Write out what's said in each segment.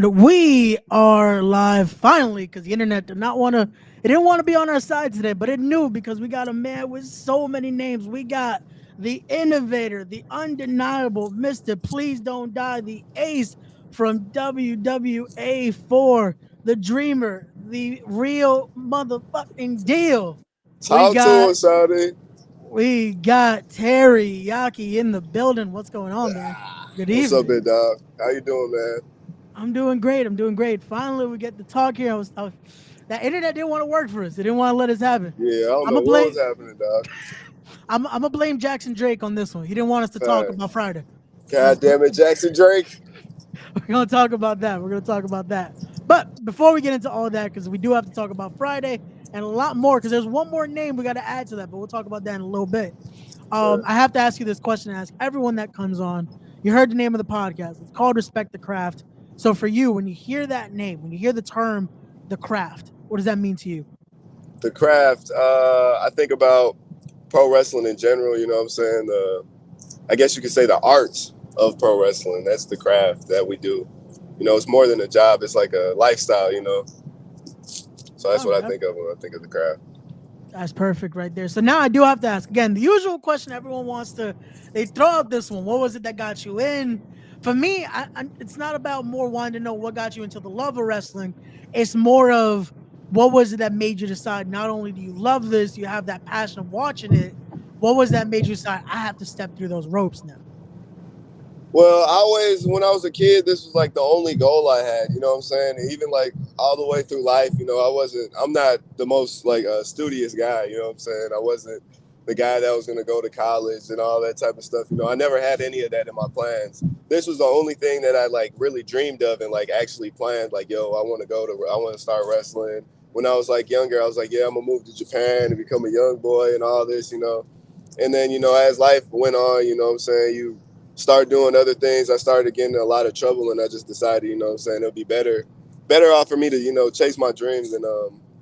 We are live finally because the internet did not want to. It didn't want to be on our side today, but it knew because we got a man with so many names. We got the innovator, the undeniable Mister Please Don't Die, the ace from WWA4, the dreamer, the real motherfucking deal. We Talk to got us, Shawty. we got Terry Yaki in the building. What's going on, man? Good What's up, evening. big dog? How you doing, man? I'm doing great. I'm doing great. Finally, we get to talk here. That internet didn't want to work for us. It didn't want to let us happen. Yeah, I don't I'm know gonna what blame. was happening, dog. I'm gonna blame Jackson Drake on this one. He didn't want us to talk Fact. about Friday. So God damn it, Jackson Drake. we're gonna talk about that. We're gonna talk about that. But before we get into all that, because we do have to talk about Friday and a lot more, because there's one more name we got to add to that. But we'll talk about that in a little bit. Sure. I have to ask you this question. Ask everyone that comes on. You heard the name of the podcast. It's called Respect the Craft. So for you, when you hear that name, when you hear the term the craft, what does that mean to you? The craft. I think about pro wrestling in general. You know what I'm saying? I guess you could say the art of pro wrestling. That's the craft that we do. You know, it's more than a job. It's like a lifestyle. You know. So that's Oh, what I think of when I think of the craft. that's perfect right there. So now I do have to ask again the usual question everyone wants to. They throw out this one. What was it that got you in? For me, it's not about more wanting to know what got you into the love of wrestling. It's more of what was it that made you decide not only do you love this, you have that passion of watching it. What was that made you decide I have to step through those ropes now? Well, I always, when I was a kid, this was like the only goal I had, you know what I'm saying? And even like all the way through life, you know, I'm not the most like studious guy, you know what I'm saying? I wasn't the guy that was going to go to college and all that type of stuff. You know, I never had any of that in my plans. This was the only thing that I like really dreamed of and like actually planned, like, yo, I want to start wrestling. When I was like younger, I was like, yeah, I'm going to move to Japan and become a young boy and all this, you know. And then, you know, as life went on, you know what I'm saying, you start doing other things. I started getting in a lot of trouble, and I just decided, you know what I'm saying, it'll be better off for me to, you know, chase my dreams and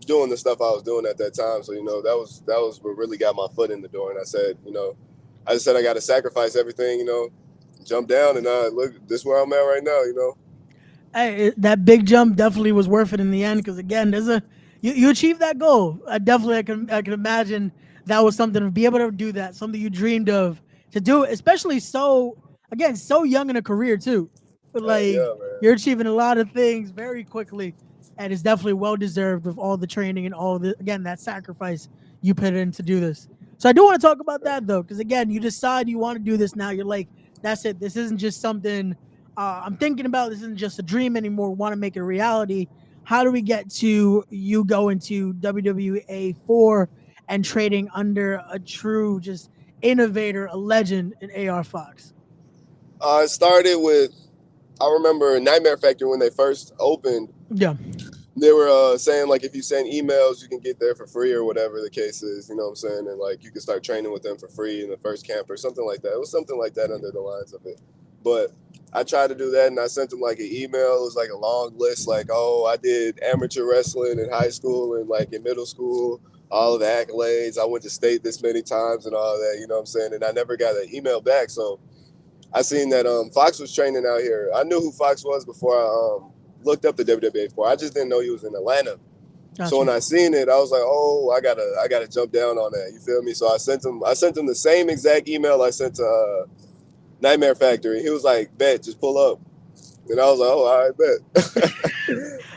doing the stuff I was doing at that time. So, you know, that was what really got my foot in the door. And I said, you know, I just said I got to sacrifice everything, you know, jump down, and look, this is where I'm at right now, you know. Hey, that big jump definitely was worth it in the end because again, there's a you achieved that goal. I can imagine that was something to be able to do that, something you dreamed of to do, especially so young in a career too. But like Yeah, man. you're achieving a lot of things very quickly, and it's definitely well deserved with all the training and all the again that sacrifice you put in to do this. So I do want to talk about that though, because again, you decide you want to do this now. You're like, that's it. This isn't just something I'm thinking about. This isn't just a dream anymore. Want to make it a reality. How do we get to you going to WWA4 and trading under a true just innovator, a legend in AR Fox? It started with, I remember Nightmare Factory when they first opened. Yeah. They were saying like if you send emails, you can get there for free or whatever the case is. You know what I'm saying? And like you can start training with them for free in the first camp or something like that. It was something like that under the lines of it. But I tried to do that, and I sent them like an email. It was like a long list, like, oh, I did amateur wrestling in high school and like in middle school, all of the accolades. I went to state this many times and all that. You know what I'm saying? And I never got an email back. So I seen that Fox was training out here. I knew who Fox was before I looked up the WWA for. I just didn't know he was in Atlanta. So when Gotcha. I seen it, I was like, "Oh, I gotta jump down on that." You feel me? So I sent him the same exact email I sent to Nightmare Factory. He was like, "Bet, just pull up." And I was like, "Oh, all right, bet."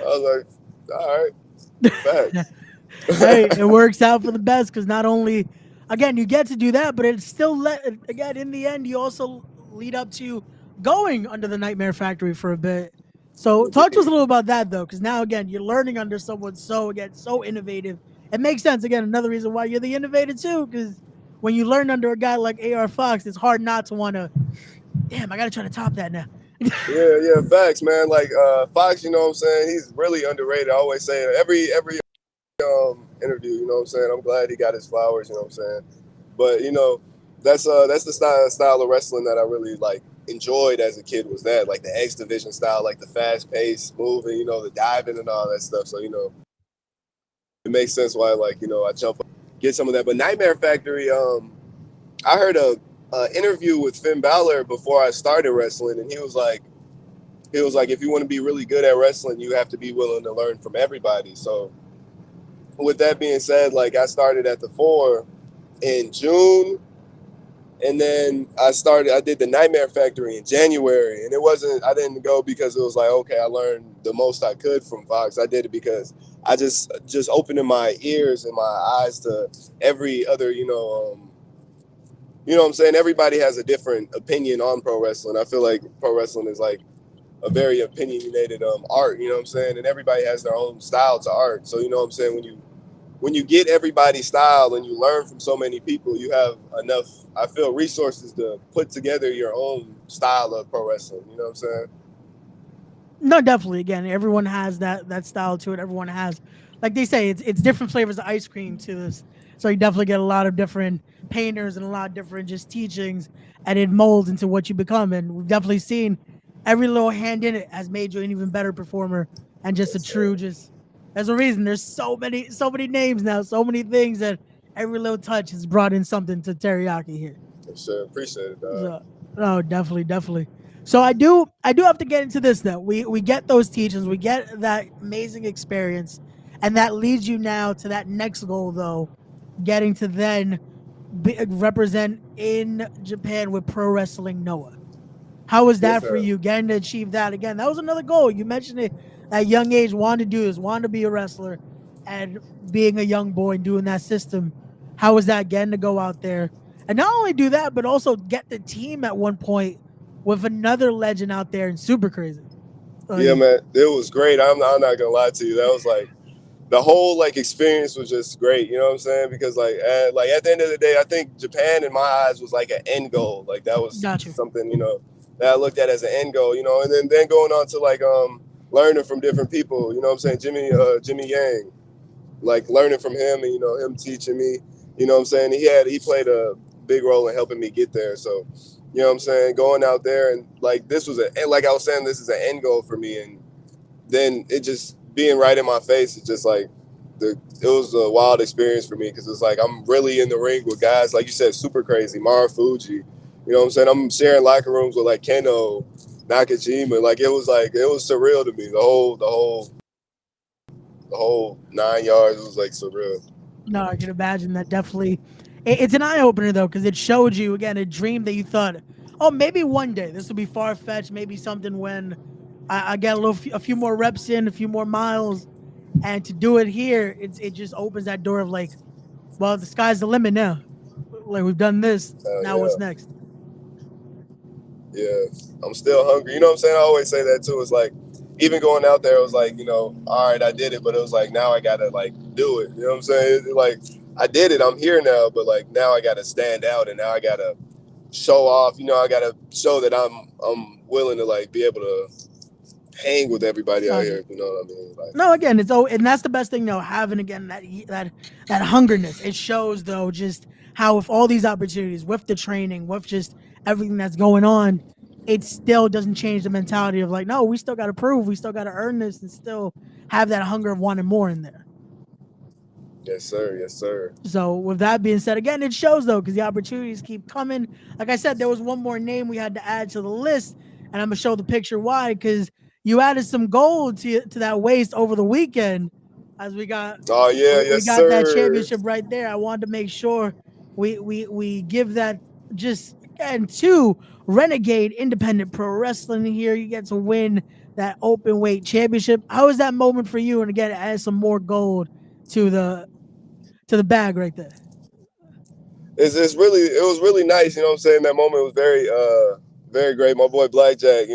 I was like, "All right, facts." Hey, it works out for the best because not only, again, you get to do that, but it's still again in the end you also lead up to going under the Nightmare Factory for a bit. So talk to us a little about that though, because now again you're learning under someone so innovative. It makes sense. Again, another reason why you're the innovator too, because when you learn under a guy like AR Fox, it's hard not to want to. Damn, I got to try to top that now. Yeah, facts, man. Like Fox, you know what I'm saying? He's really underrated. I always say it every interview, you know what I'm saying? I'm glad he got his flowers, you know what I'm saying? But you know, that's the style of wrestling that I really like enjoyed as a kid was that like the X division style, like the fast paced moving, you know, the diving and all that stuff. So, you know, it makes sense why like, you know, I jump up, get some of that. But Nightmare Factory, I heard a interview with Finn Balor before I started wrestling, and he was like, he was like, if you want to be really good at wrestling, you have to be willing to learn from everybody. So with that being said, like I started at the 4 in June, and then I did the Nightmare Factory in January, and I didn't go because it was like, okay, I learned the most I could from Fox. I did it because I just opening my ears and my eyes to every other, you know what I'm saying? Everybody has a different opinion on pro wrestling. I feel like pro wrestling is like a very opinionated art, you know what I'm saying? And everybody has their own style to art. So, you know what I'm saying? When you get everybody's style and you learn from so many people, you have enough, I feel, resources to put together your own style of pro wrestling. You know what I'm saying? No, definitely. Again, everyone has that style to it. Everyone has, like they say, it's different flavors of ice cream to this. So you definitely get a lot of different painters and a lot of different just teachings, and it molds into what you become. And we've definitely seen every little hand in it has made you an even better performer and just a Yes, true sir. just. There's a reason. There's so many names now, so many things that every little touch has brought in something to teriyaki here. Yes, sir. Appreciate it, dog. So, oh, definitely, definitely. So I do have to get into this though. We get those teachings, we get that amazing experience, and that leads you now to that next goal though, getting to then represent in Japan with Pro Wrestling Noah. How was Yes, that for sir. you, getting to achieve that again? That was another goal. You mentioned it at young age, wanted to do this, wanted to be a wrestler, and being a young boy and doing that system. How was that getting to go out there and not only do that, but also get the team at one point with another legend out there and super crazy. Yeah, Like, man. It was great. I'm not going to lie to you. That was like, the whole like experience was just great, you know what I'm saying? Because like at the end of the day, I think Japan in my eyes was like an end goal. Like that was got you. something, that I looked at as an end goal, and then going on to like learning from different people, you know what I'm saying? Jimmy Yang, like learning from him and him teaching me, you know what I'm saying? He played a big role in helping me get there. So, you know what I'm saying? Going out there and like like I was saying, this is an end goal for me, and then it just being right in my face, it's just like it was a wild experience for me because it's like I'm really in the ring with guys like you said, super crazy, Mara Fuji. You know what I'm saying? I'm sharing locker rooms with like Keno, Nakajima. Like it was surreal to me. The whole 9 yards was like surreal. No, I can imagine that. Definitely, it's an eye opener though, because it showed you again a dream that you thought, oh, maybe one day this will be far fetched. Maybe something when I get a few more reps in, a few more miles, and to do it here, it just opens that door of like, well, the sky's the limit now. Like we've done this, now what's Yeah, next? yeah. I'm still hungry. You know what I'm saying? I always say that too. It's like even going out there, it was like, all right, I did it, but it was like now I gotta like do it. You know what I'm saying? Like I did it, I'm here now, but like now I gotta stand out and now I gotta show off. I gotta show that I'm willing to like be able to hang with everybody out Gotcha. here. You know what I mean? Like No, again, it's and that's the best thing though. Having again that hungerness, it shows though just how with all these opportunities, with the training, with just everything that's going on, it still doesn't change the mentality of like, no, we still got to prove, we still got to earn this, and still have that hunger of wanting more in there. yes, sir, yes, sir. So with that being said, again, it shows though because the opportunities keep coming. Like I said, there was one more name we had to add to the list, and I'm gonna show the picture why because you added some gold to that waist over the weekend. As Oh yeah, we yes, got that sir. championship right there. I wanted to make sure we give that just again to Renegade Independent Pro Wrestling here. You get to win that open weight championship. How was that moment for you? And again, add some more gold to the bag right there. It was really nice. You know what I'm saying? That moment was very great. My boy Blackjack.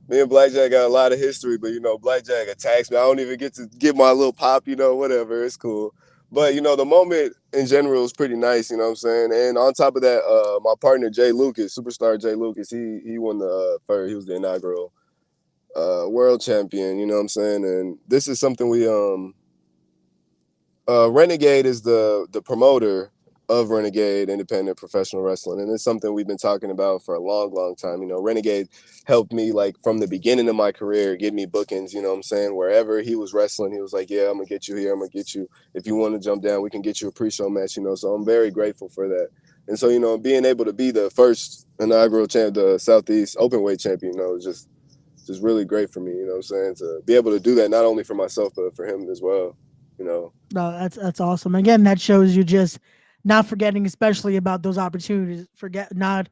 Me and Blackjack got a lot of history, but Blackjack attacks me. I don't even get to get my little pop. Whatever. It's cool. But the moment in general was pretty nice. You know what I'm saying? And on top of that, my partner Jay Lucas, superstar Jay Lucas, he won the first. He was the inaugural world champion. You know what I'm saying? And this is something Renegade is the promoter of Renegade Independent Professional Wrestling, and it's something we've been talking about for a long, long time. Renegade helped me like from the beginning of my career, get me bookings. You know what I'm saying? Wherever he was wrestling, he was like, "Yeah, I'm gonna get you here. I'm gonna get you. If you want to jump down, we can get you a pre-show match." So I'm very grateful for that. And so being able to be the first inaugural champ, the Southeast Openweight champion, is just just really great for me. You know what I'm saying? To be able to do that not only for myself but for him as well. You know. No, that's awesome. Again, that shows you just not forgetting, especially about those opportunities. Not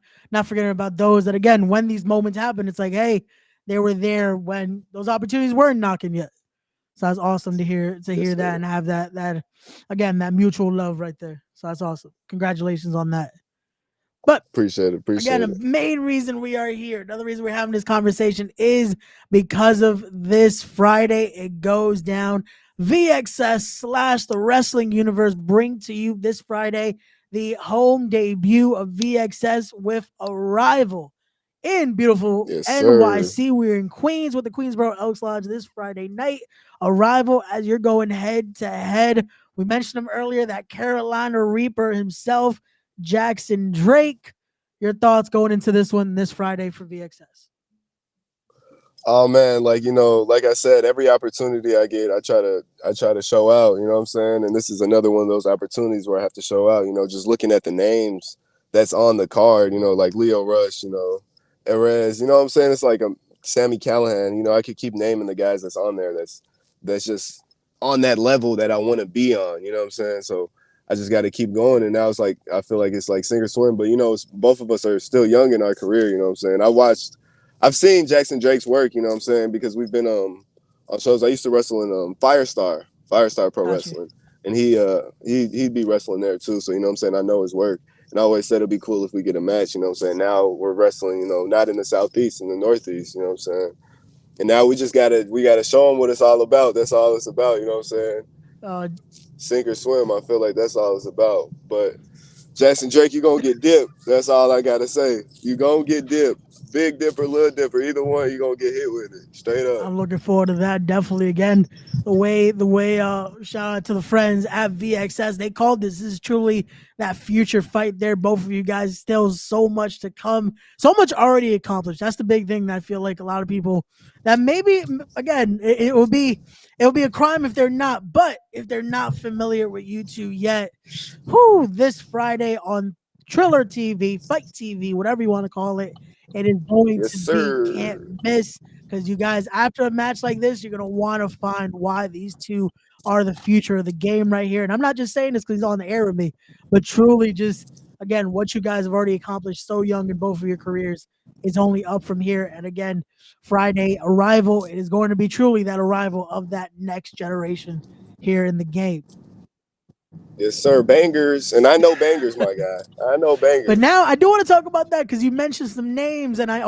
forgetting about those that again, when these moments happen, it's like, hey, they were there when those opportunities weren't knocking yet. So that's awesome to Yes, hear that sir. and have that again that mutual love right there. So that's awesome. Congratulations on that. But Appreciate it. again, Appreciate a it. main reason we are here, another reason we're having this conversation is because of this Friday. It goes down. VXS slash the Wrestling Universe bring to you this Friday the home debut of VXS with Arrival in beautiful Yes, sir. NYC. We're in Queens with the Queensboro Elks Lodge this Friday night. Arrival as you're going head to head. We mentioned him earlier, that Carolina Reaper himself, Jackson Drake. Your thoughts going into this one this Friday for VXS? Oh man, like like I said, every opportunity I get, I try to show out. You know what I'm saying? And this is another one of those opportunities where I have to show out. Just looking at the names that's on the card. Like Leo Rush. Erez. You know what I'm saying? It's like Sammy Callahan. I could keep naming the guys that's on there. That's just on that level that I want to be on. You know what I'm saying? So I just got to keep going. And now it's like I feel like it's like sink or swim. But both of us are still young in our career. You know what I'm saying? I've seen Jackson Drake's work, you know what I'm saying, because we've been on shows. I used to wrestle in Firestar Pro Gotcha. Wrestling, and he'd be wrestling there too. So you know what I'm saying, I know his work, and I always said it'd be cool if we get a match. You know what I'm saying. Now we're wrestling, not in the Southeast, in the Northeast. You know what I'm saying. And now we gotta show him what it's all about. That's all it's about. You know what I'm saying. Uh, Sink or swim. I feel like that's all it's about. But Jackson Drake, you gonna get dipped. That's all I gotta say. You gonna get dipped. Big dipper, little dipper, either one, you gonna get hit with it. Straight up. I'm looking forward to that. Definitely. Again, the way shout out to the friends at VXS. They called this is truly that future fight there. Both of you guys still so much to come, so much already accomplished. That's the big thing that I feel like a lot of people that maybe again it will be a crime if they're not, but if they're not familiar with you two yet, this Friday on Triller TV, Fight TV, whatever you want to call it, it is going Yes, to be can't sir. miss because you guys, after a match like this, you're gonna want to find why these two are the future of the game right here. And I'm not just saying this because he's on the air with me, but truly just again what you guys have already accomplished so young in both of your careers is only up from here. And again, Friday Arrival, it is going to be truly that arrival of that next generation here in the game. Yes, sir. Bangers. And I know bangers, my guy. I know But bangers. now I do want to talk about that because you mentioned some names, and I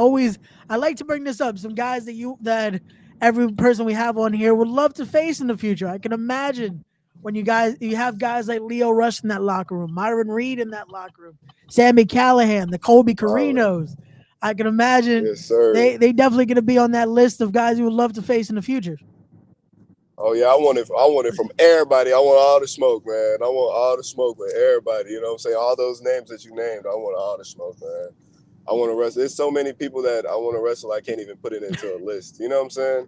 like to bring this up. Some guys that every person we have on here would love to face in the future. I can imagine when you have guys like Leo Rush in that locker room, Myron Reed in that locker room, Sammy Callahan, the Colby Oh, Carinos. I can imagine yes, sir. they definitely going to be on that list of guys you would love to face in the future. Oh yeah, I want it from everybody. I want all the smoke, man. I want all the smoke with everybody. You know what I'm saying? All those names that you named, I want all the smoke, man. I want to wrestle. There's so many people that I want to wrestle. I can't even put it into a list. You know what I'm saying?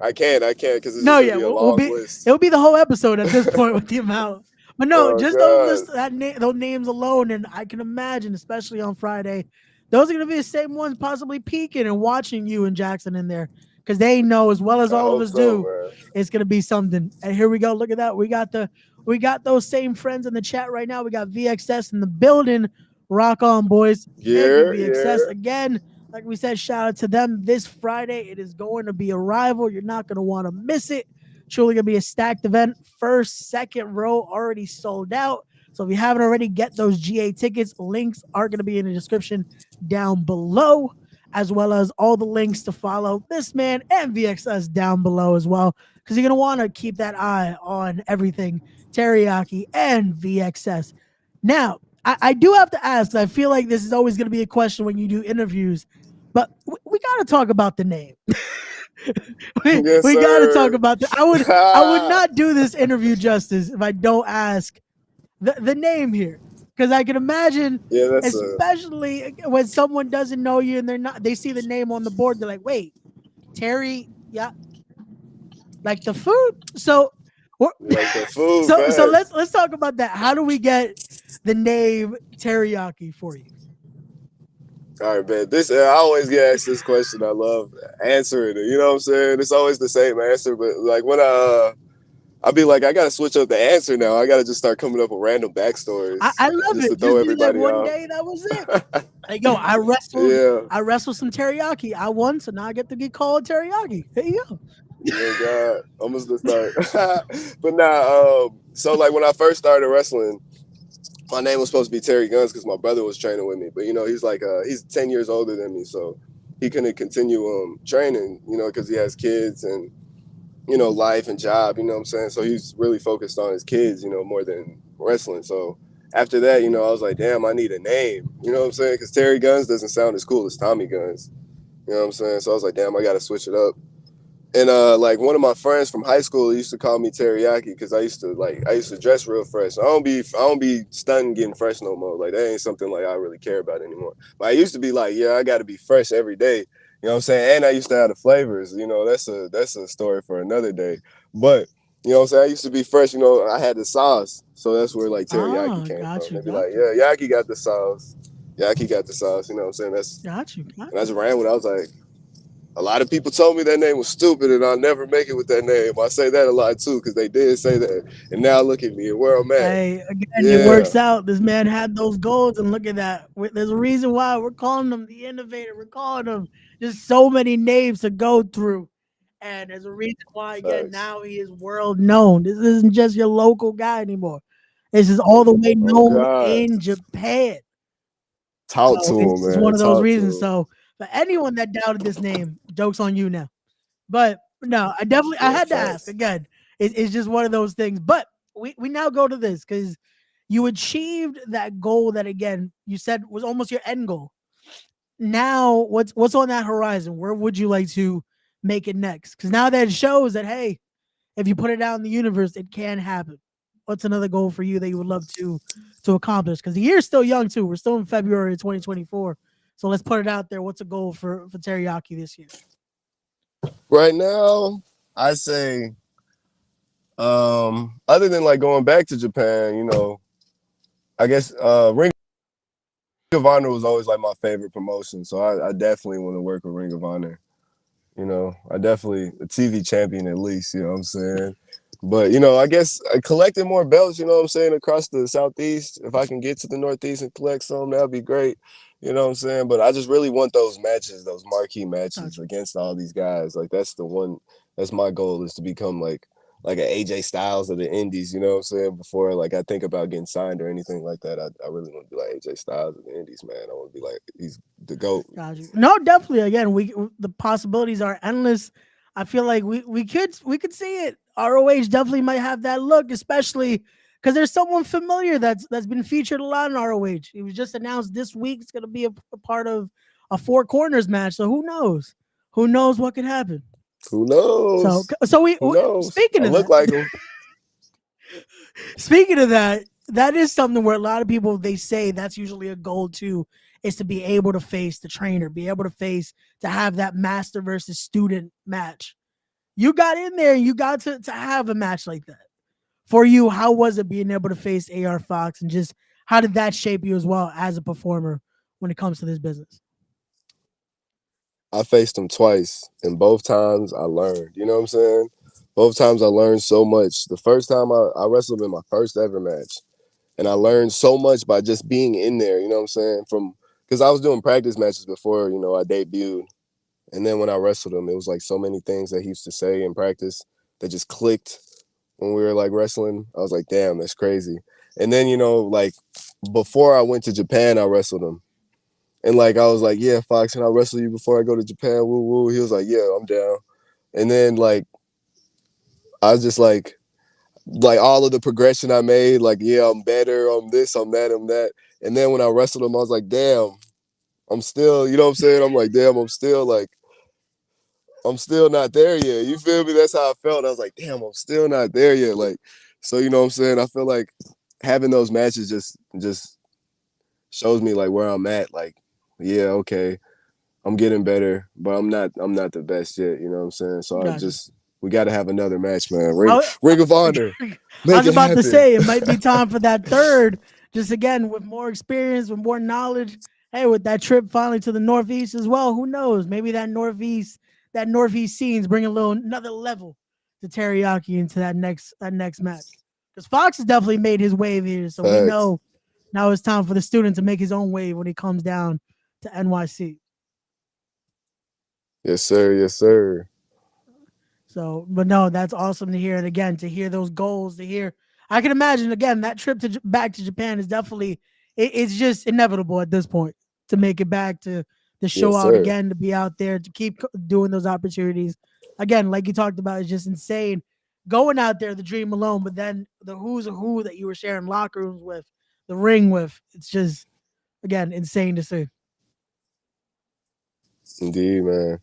I can't, because it's No, just gonna yeah, be a we'll long be list. it'll be the whole episode at this point with the amount. But no, Oh just those God. list those names alone, and I can imagine, especially on Friday, those are going to be the same ones possibly peeking and watching you and Jackson in there because they know as well as I all of hope us so, do, man. it's going to be something. And here we go. Look at that. We got those same friends in the chat right now. We got VXS in the building. Rock on, boys. Thank you, Yeah, VXS. yeah. Again, like we said, shout out to them this Friday. It is going to be a rival. You're not going to want to miss it. Truly going to be a stacked event. First, second row already sold out. So if you haven't already, get those GA tickets. Links are going to be in the description down below, as well as all the links to follow this man and VXS down below as well, because you're going to want to keep that eye on everything Teriyaki and VXS. Now, I do have to ask, I feel like this is always going to be a question when you do interviews, but we got to talk about the name. Yes, We got to talk sir. about the. I would not do this interview justice if I don't ask the name here, because I can imagine, Yeah, that's a especially when someone doesn't know you and they see the name on the board, they're like, wait, Terry, yeah, like the food. So, like the food so facts. let's talk about that. How do we get the name teriyaki for you? All right, man. This I always get asked this question. I love answering it. You know what I'm saying? It's always the same answer, but like when I be like, I gotta switch up the answer now. I gotta just start coming up with random backstories I love just to it. throw Just be like, everybody one off. day that was it. Like, yo, I wrestled. Yeah. I wrestled some teriyaki. I won, so now I get to get called teriyaki. There you go. Oh God, almost to start. But so like when I first started wrestling, my name was supposed to be Terry Guns because my brother was training with me. But he's like he's 10 years older than me, so he couldn't continue training. Because he has kids and life and job. You know what I'm saying? So he's really focused on his kids. More than wrestling. So after that, I was like, damn, I need a name. You know what I'm saying? Because Terry Guns doesn't sound as cool as Tommy Guns. You know what I'm saying? So I was like, damn, I got to switch it up. And like one of my friends from high school used to call me teriyaki because I used to dress real fresh. I don't be stunting getting fresh no more. Like that ain't something like I really care about anymore. But I used to be like, yeah, I got to be fresh every day. You know what I'm saying? And I used to have the flavors. That's a story for another day. But you know what I'm saying? I used to be fresh. I had the sauce, so that's where like teriyaki Ah, came got from. you, They'd be like, got you, yeah, Yaki got the sauce. Yaki got the sauce. You know what I'm saying? got you, got And I you. just ran with it. I was like. A lot of people told me that name was stupid and I'll never make it with that name. I say that a lot too because they did say that. And now look at me and where I'm at. Hey, again, it Yeah, works out. This man had those goals, and look at that. There's a reason why we're calling him the innovator. We're calling him just so many names to go through, and there's a reason why. Again, facts. now he is world known. This isn't just your local guy anymore. This is all the way Oh known God. in Japan. Talk So to him, it's one man. of those Talk reasons. to him. So for anyone that doubted this name, jokes on you now. But no, I Yeah, had to ask facts. again. It's just one of those things. But we now go to this because you achieved that goal that again you said was almost your end goal. Now what's on that horizon? Where would you like to make it next? Because now that it shows that hey, if you put it out in the universe, it can happen. What's another goal for you that you would love to accomplish? Because the year's still young too. We're still in February of 2024. So let's put it out there. What's a goal for Teriyaki this year? Right now, I say, other than like going back to Japan, I guess Ring of Honor was always like my favorite promotion. So I definitely want to work with Ring of Honor. I definitely a TV champion at least, you know what I'm saying? But, I guess collecting more belts, you know what I'm saying, across the Southeast. If I can get to the Northeast and collect some, that'd be great. You know what I'm saying? But I just really want those matches, those marquee matches Gotcha. against all these guys. Like that's my goal is to become like an AJ Styles of the Indies, you know what I'm saying? Before like I think about getting signed or anything like that, I really want to be like AJ Styles of the Indies, man. I want to be like he's the GOAT. Got you. No, definitely. Again, the possibilities are endless. I feel like we could see it. ROH definitely might have that look, especially because there's someone familiar that's been featured a lot in ROH. It was just announced this week. It's gonna be a part of a four corners match. So who knows? Who knows what could happen? Who So knows? so Who knows? I speaking of look that, like him. speaking of that, that is something where a lot of people they say that's usually a goal too, is to be able to face the trainer, be able to have that master versus student match. You got in there, you got to have a match like that. For you, how was it being able to face AR Fox and just how did that shape you as well as a performer when it comes to this business? I faced him twice, and both times I learned. You know what I'm saying? Both times I learned so much. The first time I wrestled in my first ever match, and I learned so much by just being in there. You know what I'm saying? Because I was doing practice matches before, I debuted, and then when I wrestled him, it was like so many things that he used to say in practice that just clicked when we were like wrestling. I was like, damn, that's crazy. And then like before I went to Japan, I wrestled him. And like I was like, yeah, Fox, can I wrestle you before I go to Japan? Woo woo. He was like, yeah, I'm down. And then like I was just like all of the progression I made, like, yeah, I'm better, I'm this, I'm that, I'm that. And then when I wrestled him, I was like, damn, I'm still, you know what I'm saying? I'm like, damn, I'm still not there yet. You feel me? That's how I felt. I was like, damn, I'm still not there yet. Like, so you know what I'm saying? I feel like having those matches just shows me like where I'm at. Like, yeah, okay, I'm getting better, but I'm not the best yet. You know what I'm saying? So Gotcha. we got to have another match, man. I, Ring of Honor, I make was it about to happen. say it might be time for that third, just again with more experience, with more knowledge. hey, with that trip finally to the Northeast as well, who knows? Maybe that Northeast scene's bringing a little another level to Teriyaki into that next match. Because Fox has definitely made his wave here, so we Facts. know now it's time for the student to make his own wave when he comes down to NYC. Yes, sir. Yes, sir. So, but no, that's awesome to hear. And again, to hear those goals, to hear, I can imagine again that trip back to Japan is definitely it's just inevitable at this point to make it back to show Yes, out sir. again, to be out there, to keep doing those opportunities. Again, like you talked about, it's just insane going out there, the dream alone, but then the who's a who that you were sharing locker rooms with, the ring with. It's just again insane to see. Indeed, man.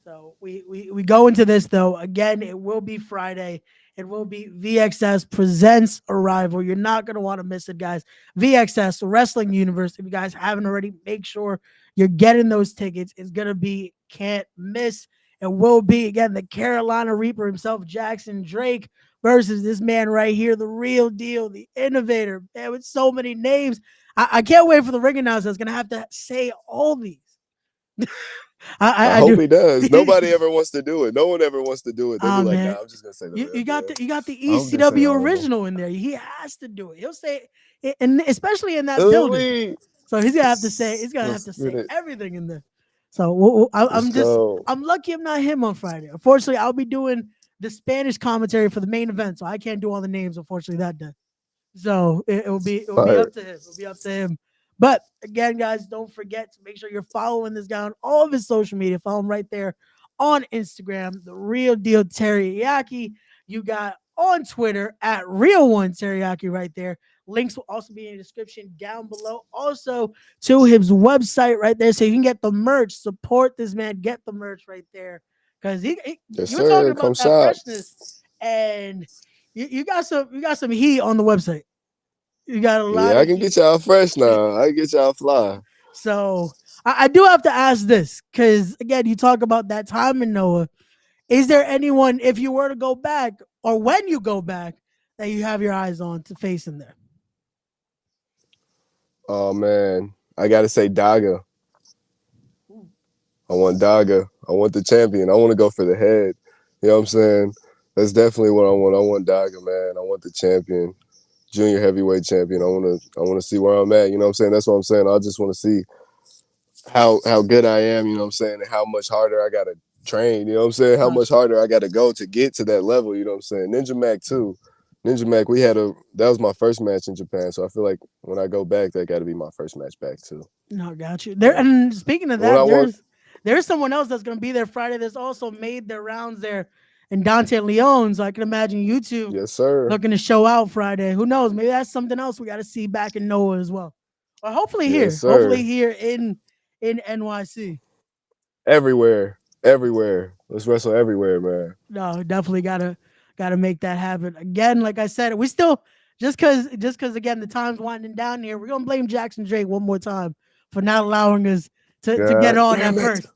So we go into this though. Again, it will be Friday. It will be VXS presents Arrival. You're not gonna want to miss it, guys. VXS Wrestling Universe. If you guys haven't already, make sure you're getting those tickets. It's gonna be can't miss. It will be again the Carolina Reaper himself, Jackson Drake, versus this man right here, the real deal, the innovator. Man, with so many names. I can't wait for the ring announcer that's gonna have to say all these. I I hope do. he does. Nobody ever wants to do it. No one ever wants to do it. They be like, Man, nah, I'm just gonna say the you real got deal. the you got the I hope they say ECW audible. original in there. He has to do it. He'll say it, and especially in that Ooh building. wee. So he's gonna have Let's to get say it. everything in there. So Let's go. I'm lucky I'm not him on Friday. Unfortunately, I'll be doing the Spanish commentary for the main event, so I can't do all the names unfortunately that day. So it will be Fire. up to him. It'll be up to him. But again, guys, don't forget to make sure you're following this guy on all of his social media. Follow him right there on Instagram, the real deal Teriyaki. You got on Twitter at real one Teriyaki right there. Links will also be in the description down below. Also to his website right there, so you can get the merch. Support this man. Get the merch right there because Yes, you were talking sir. Come about that shop. freshness and you got some heat on the website. You got a lot Yeah, I of can heat. get y'all fresh now. I can get y'all fly. So I do have to ask this because again, you talk about that time in Noah. Is there anyone, if you were to go back or when you go back, that you have your eyes on to face in there? Oh man, I gotta say Daga. Ooh, I want Daga. I want the champion. I want to go for the head. You know what I'm saying? That's definitely what I want. I want Daga, man. I want the champion, junior heavyweight champion. I wanna see where I'm at. You know what I'm saying? That's what I'm saying. I just want to see how good I am. You know what I'm saying? And how much harder I gotta train. You know what I'm saying? How much gotcha. harder I gotta go to get to that level. You know what I'm saying? Ninja Mac too. Ninja Mac, that was my first match in Japan. So I feel like when I go back, that got to be my first match back too. No, got you. There Yeah. and speaking of When I that, want, there's someone else that's gonna be there Friday that's also made their rounds there in Dante Leon. So I can imagine you two yes, sir. looking to show out Friday. Who knows? Maybe that's something else we got to see back in Noah as well, or hopefully Yes, here, sir. in NYC. Everywhere. Everywhere. Let's wrestle everywhere, man. No, definitely gotta make that happen again. Like I said, we still just because again the time's winding down here. We're gonna blame Jackson Drake one more time for not allowing us to get God on at damn it. first.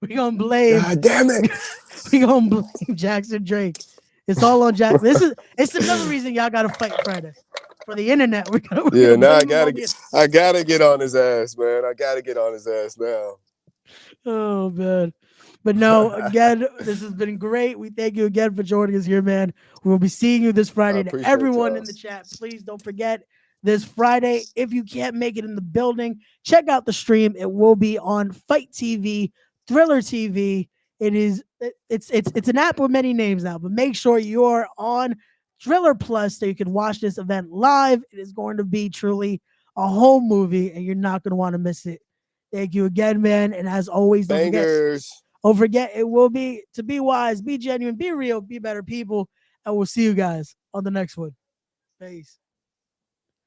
We're gonna blame God damn it. we gonna blame Jackson Drake. It's all on Jack. It's another reason y'all gotta fight Friday for the internet. We're Yeah, gonna now blame him on the. I gotta get on his ass, man. I gotta get on his ass now. Oh man. But no, again, this has been great. We thank you again for joining us here, man. We'll be seeing you this I Friday. To appreciate everyone y'all. in the chat, please don't forget this Friday. If you can't make it in the building, check out the stream. It will be on Fight TV, Thriller TV. It's an app with many names now, but make sure you're on Thriller Plus so you can watch this event live. It is going to be truly a whole movie, and you're not going to want to miss it. Thank you again, man. And as always, Bangers. don't forget, it will be to be wise, be genuine, be real, be better people. And we'll see you guys on the next one. Peace.